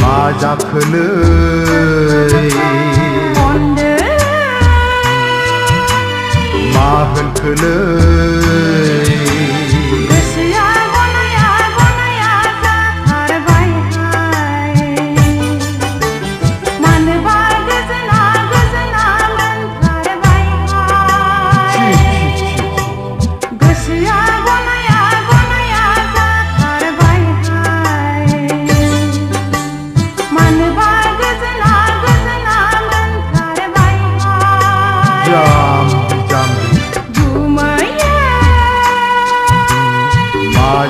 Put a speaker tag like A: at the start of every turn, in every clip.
A: मा जाखोलै मा होनखोलै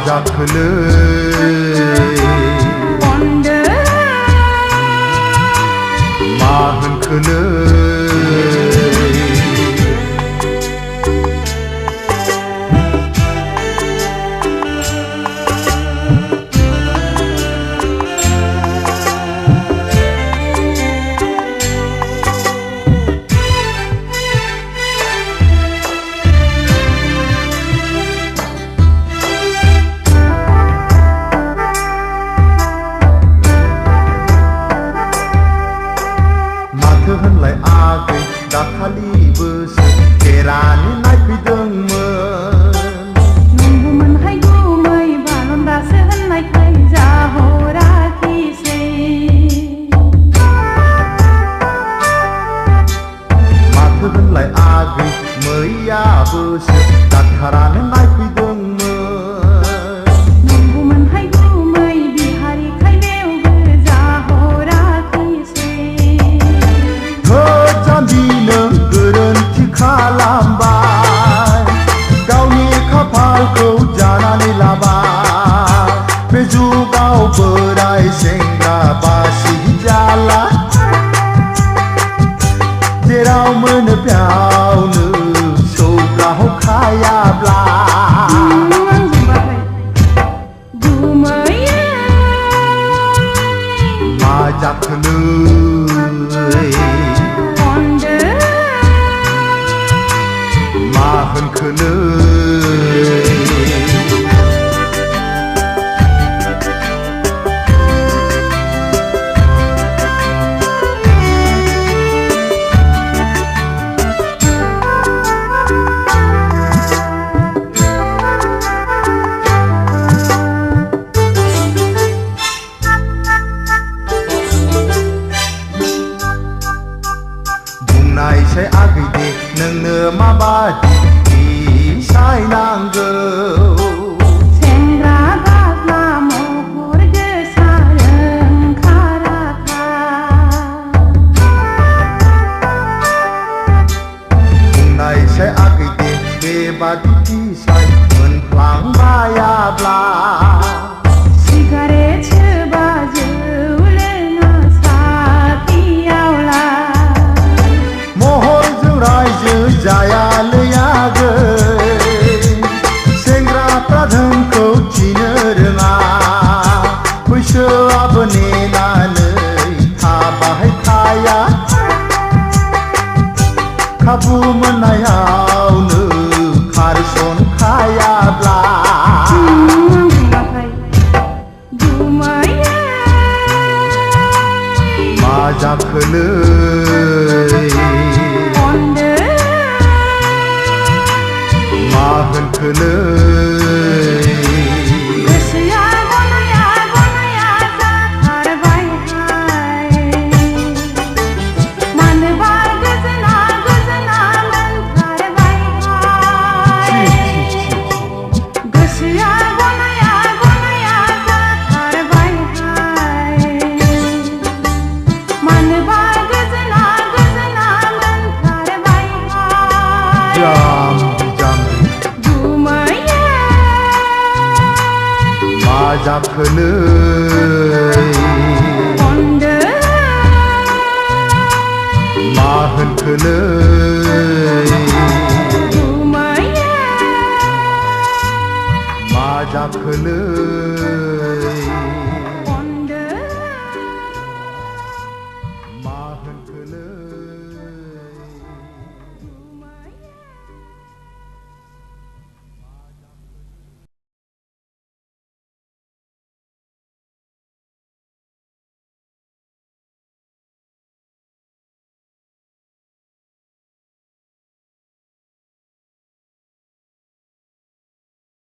A: जाखोलै मा होनखोलै होनलाय आगै दाखालिबोसो खेरानि नायफैदोंमोन
B: नंगौमोनहाय गुमै बालन्दासो होननायखाय जाहराखिसै
A: माथो होनलाय आगै मैयाबोसो डाक्टारानो नायफैदोंमोन
B: नंगौमोनहाय गुमै बिहारिखाय बेवबो जाहराखिसै
A: नों गोरोन्थि खालामबाय गावनि खाफालखौ जानानै लाबाय बे जुगाव बोराय सेंग्रा बासि जाला जेराव मोनो बेयावनो सौग्राव खायाब्ला मा जाखोलै मा होनखोलै बुंनायसै आगै दे नोंनो माबादि सायनांगौ
B: सेंग्रा गाज्ला महर गोसा रोंखा-राखा
A: बुंनायसै आगै दे बेबादि साय मोनफ्लांबायाब्ला
B: सिगारेट सोबा जौ लोङा साखियावला
A: महरजों रायजो जायालै आगै सेंग्राफ्रा धोनखौ थिनो रोङा बैसोआबो नेनानै थाबाय थाया खाबु मोननायावनो खारसनखायाब्ला मा जाखोलै मा होनखोलै
B: गोसोआ गनाया जाथारबायहाय मानोबा गोजोना मोनथारबायहाय गोसोआ गनाया जाथारबायहाय मानोबा गोजोना मोनथारबायहाय
A: मा जाखोलै मा होनखोलै मा जाखोलै